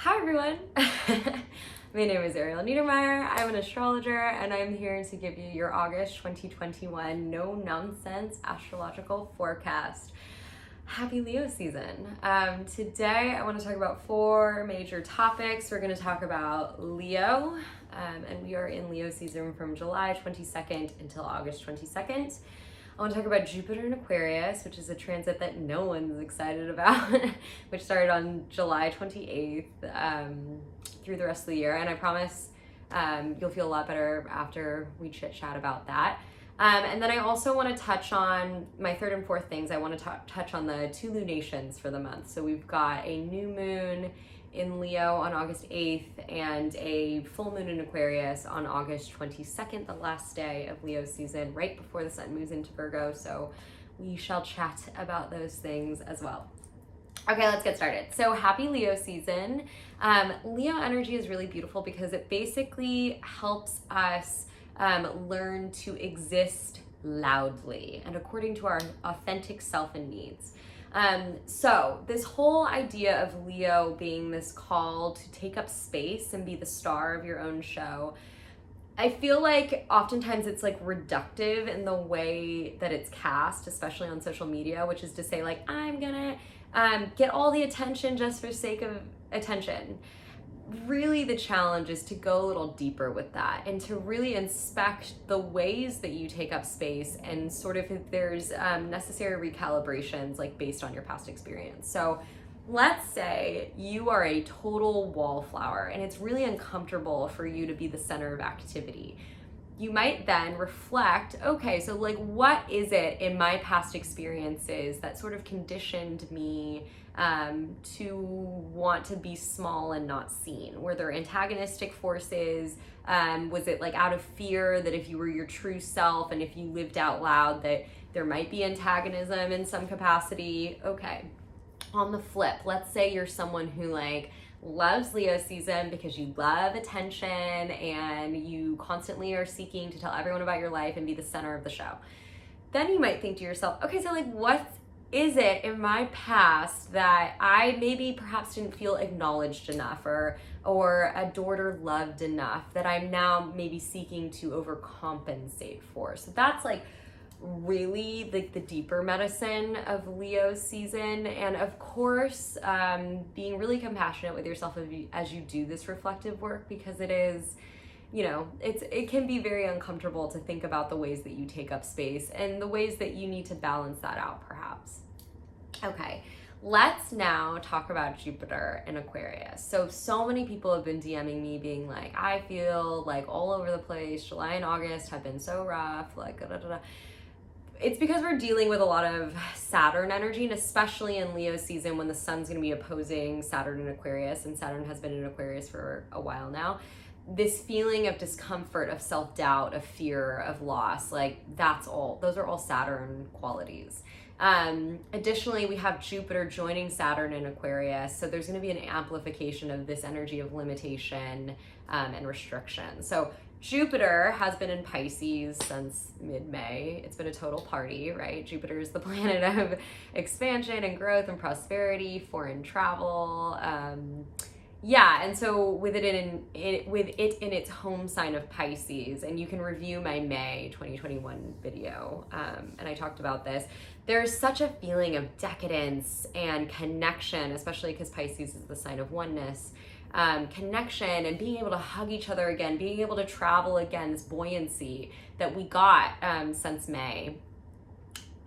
Hi everyone! My name is Ariel Neidermeier. I'm an astrologer and I'm here to give you your August 2021 no-nonsense astrological forecast. Happy Leo season. Today I want to talk about four major topics. We're going to talk about Leo, and we are in Leo season from July 22nd until August 22nd. I want to talk about Jupiter in Aquarius, which is a transit that no one's excited about, which started on July 28th through the rest of the year. And I promise you'll feel a lot better after we chit-chat about that. And then I also want to touch on my third and fourth things. I want to touch on the two lunations for the month. So we've got a new moon in Leo on August 8th and a full moon in Aquarius on August 22nd, the last day of Leo season, right before the sun moves into Virgo. So we shall chat about those things as well. Okay, let's get started. So happy Leo season. Leo energy is really beautiful because it basically helps us learn to exist loudly and according to our authentic self and needs. So this whole idea of Leo being this call to take up space and be the star of your own show, I feel like oftentimes it's like reductive in the way that it's cast, especially on social media, which is to say like, I'm gonna get all the attention just for sake of attention. Really the challenge is to go a little deeper with that and to really inspect the ways that you take up space and sort of if there's necessary recalibrations like based on your past experience. So let's say you are a total wallflower and it's really uncomfortable for you to be the center of activity. You might then reflect, okay, so like what is it in my past experiences that sort of conditioned me to want to be small and not seen? Were there antagonistic forces? Was it like out of fear that if you were your true self and if you lived out loud that there might be antagonism in some capacity? Okay. On the flip, let's say you're someone who like loves Leo season because you love attention and you constantly are seeking to tell everyone about your life and be the center of the show. Then you might think to yourself, okay, so like what is it in my past that I maybe perhaps didn't feel acknowledged enough or adored or loved enough that I'm now maybe seeking to overcompensate for? So that's like really like the deeper medicine of Leo season. And of course, being really compassionate with yourself as you do this reflective work, because it is, you know, it can be very uncomfortable to think about the ways that you take up space and the ways that you need to balance that out perhaps. Okay, let's now talk about Jupiter in Aquarius. So many people have been DMing me being like, I feel like all over the place, July and August have been so rough, like da, da, da. It's because we're dealing with a lot of Saturn energy, and especially in Leo season when the sun's going to be opposing Saturn in Aquarius, and Saturn has been in Aquarius for a while now. This feeling of discomfort, of self-doubt, of fear, of loss, like those are all Saturn qualities. Additionally, we have Jupiter joining Saturn in Aquarius, so there's going to be an amplification of this energy of limitation and restriction. So Jupiter has been in Pisces since mid-May. It's been a total party, right? Jupiter is the planet of expansion and growth and prosperity, foreign travel. And so with it in its home sign of Pisces, and you can review my May 2021 video, and I talked about this. There's such a feeling of decadence and connection, especially because Pisces is the sign of oneness. Connection and being able to hug each other again, being able to travel again, this buoyancy that we got since May.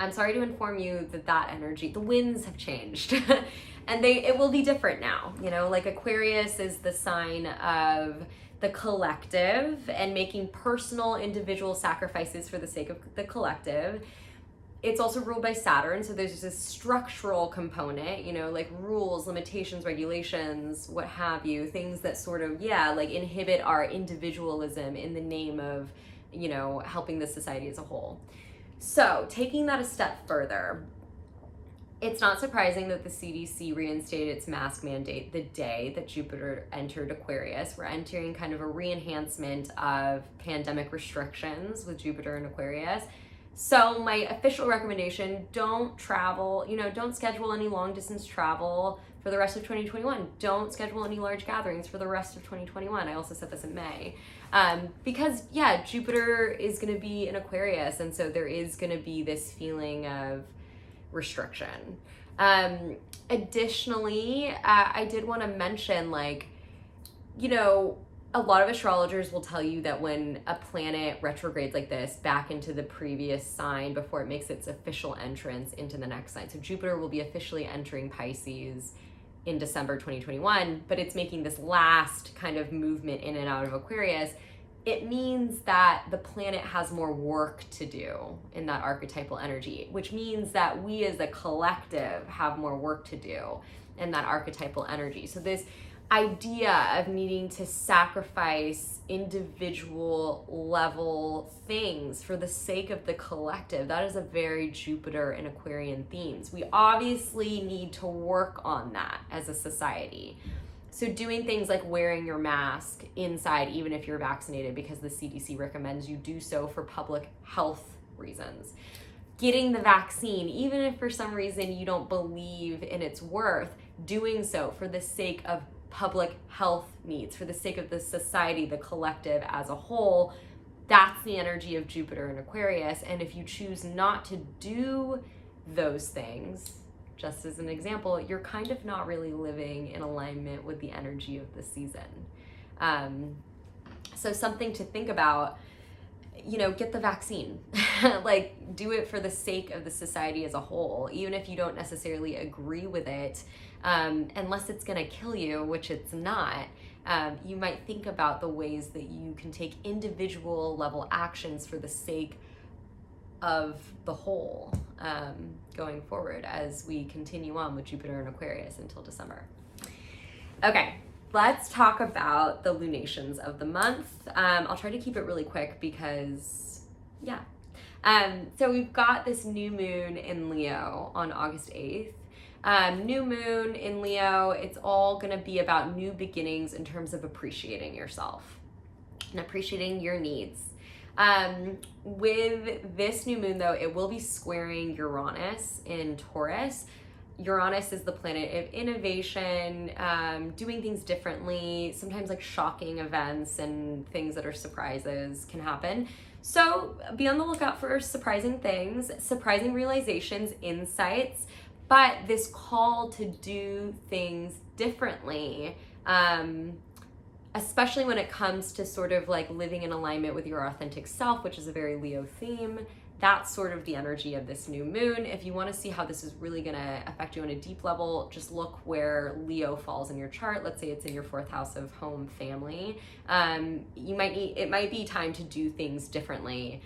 I'm sorry to inform you that energy, the winds have changed and it will be different now. You know, like Aquarius is the sign of the collective and making personal individual sacrifices for the sake of the collective. It's also ruled by Saturn, so there's this structural component, you know, like rules, limitations, regulations, what have you, things that sort of, like inhibit our individualism in the name of, you know, helping the society as a whole. So taking that a step further, it's not surprising that the CDC reinstated its mask mandate the day that Jupiter entered Aquarius. We're entering kind of a re-enhancement of pandemic restrictions with Jupiter in Aquarius. So my official recommendation, don't travel, don't schedule any long distance travel for the rest of 2021. Don't schedule any large gatherings for the rest of 2021. I also said this in May. Because Jupiter is going to be in Aquarius. And so there is going to be this feeling of restriction. Additionally, I did want to mention, a lot of astrologers will tell you that when a planet retrogrades like this back into the previous sign before it makes its official entrance into the next sign. So Jupiter will be officially entering Pisces in December 2021, but it's making this last kind of movement in and out of Aquarius. It means that the planet has more work to do in that archetypal energy, which means that we as a collective have more work to do in that archetypal energy. So this idea of needing to sacrifice individual level things for the sake of the collective, that is a very Jupiter and Aquarian themes. We obviously need to work on that as a society. So doing things like wearing your mask inside, even if you're vaccinated, because the CDC recommends you do so for public health reasons. Getting the vaccine, even if for some reason you don't believe in its worth, doing so for the sake of public health needs, for the sake of the society, the collective as a whole. That's the energy of Jupiter and Aquarius. And if you choose not to do those things, just as an example, you're kind of not really living in alignment with the energy of the season. So something to think about, get the vaccine. Do it for the sake of the society as a whole, even if you don't necessarily agree with it, unless it's gonna kill you, which it's not. You might think about the ways that you can take individual level actions for the sake of the whole, going forward as we continue on with Jupiter and Aquarius until December. Okay, let's talk about the lunations of the month. I'll try to keep it really quick because, so we've got this new moon in Leo on August 8th. New moon in Leo, it's all gonna be about new beginnings in terms of appreciating yourself and appreciating your needs. With this new moon though, it will be squaring Uranus in Taurus. Uranus is the planet of innovation, doing things differently, sometimes shocking events and things that are surprises can happen. So be on the lookout for surprising things, surprising realizations, insights, but this call to do things differently, especially when it comes to sort of living in alignment with your authentic self, which is a very Leo theme. That's sort of the energy of this new moon. If you want to see how this is really going to affect you on a deep level, just look where Leo falls in your chart. Let's say it's in your 4th house of home, family. It might be time to do things differently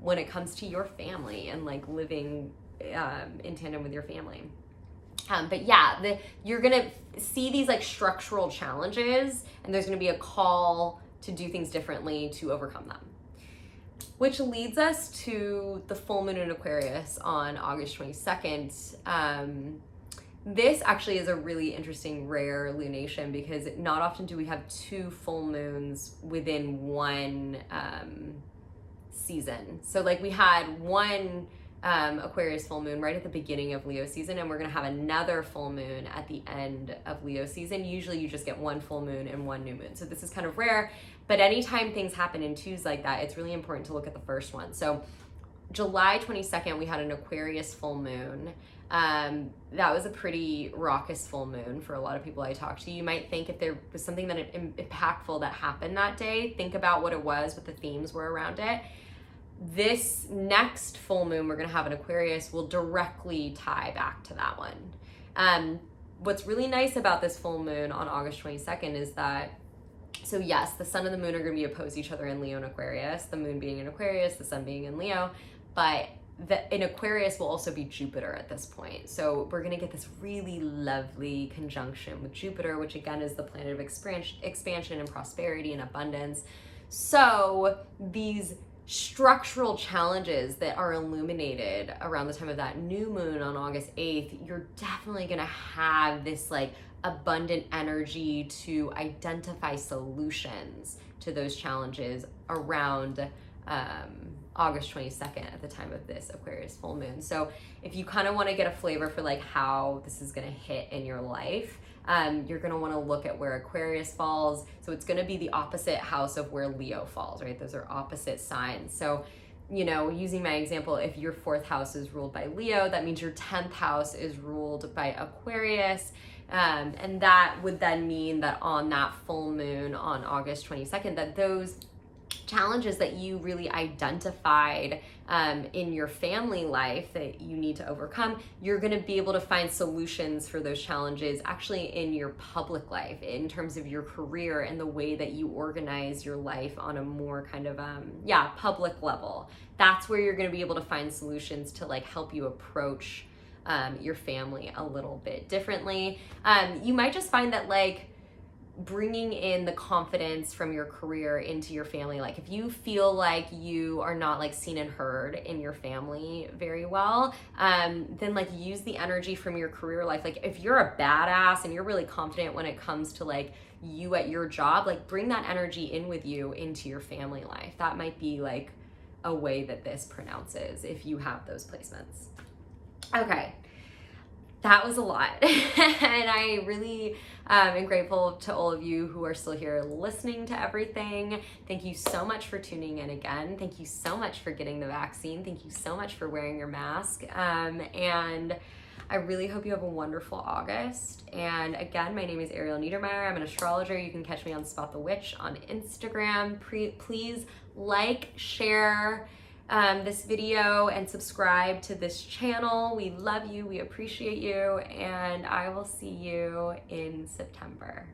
when it comes to your family and living in tandem with your family. You're gonna see these structural challenges, and there's gonna be a call to do things differently to overcome them. Which leads us to the full moon in Aquarius on August 22nd. This actually is a really interesting rare lunation because not often do we have 2 full moons within one season. So we had one Aquarius full moon right at the beginning of Leo season, and we're gonna have another full moon at the end of Leo season. Usually you just get one full moon and one new moon. So this is kind of rare, but anytime things happen in 2s like that, it's really important to look at the first one. So July 22nd, we had an Aquarius full moon. That was a pretty raucous full moon for a lot of people I talked to. You might think if there was something that impactful that happened that day, think about what it was, what the themes were around it. This next full moon we're going to have in Aquarius will directly tie back to that one. What's really nice about this full moon on August 22nd is that, so yes, the sun and the moon are going to be opposed to each other in Leo and Aquarius, the moon being in Aquarius, the sun being in Leo, but in Aquarius will also be Jupiter at this point. So we're going to get this really lovely conjunction with Jupiter, which again is the planet of expansion and prosperity and abundance. So these structural challenges that are illuminated around the time of that new moon on August 8th, you're definitely going to have this abundant energy to identify solutions to those challenges around August 22nd at the time of this Aquarius full moon. So if you kind of want to get a flavor for like how this is going to hit in your life, you're going to want to look at where Aquarius falls. So it's going to be the opposite house of where Leo falls, right? Those are opposite signs. So, you know, using my example, if your 4th house is ruled by Leo, that means your 10th house is ruled by Aquarius. And that would then mean that on that full moon on August 22nd, that those challenges that you really identified in your family life that you need to overcome, you're going to be able to find solutions for those challenges actually in your public life, in terms of your career and the way that you organize your life on a more kind of public level. That's where you're going to be able to find solutions to like help you approach your family a little bit differently. You might just find that like bringing in the confidence from your career into your family, like if you feel like you are not like seen and heard in your family very well, then like use the energy from your career life. Like if you're a badass and you're really confident when it comes to like you at your job, like bring that energy in with you into your family life. That might be like a way that this pronounces if you have those placements. Okay. That was a lot. And I really am grateful to all of you who are still here listening to everything. Thank you so much for tuning in again. Thank you so much for getting the vaccine. Thank you so much for wearing your mask. And I really hope you have a wonderful August. And again, my name is Ariel Neidermeier. I'm an astrologer. You can catch me on Spot the Witch on Instagram. Please like, share this video and subscribe to this channel. We love you, we appreciate you, and I will see you in September.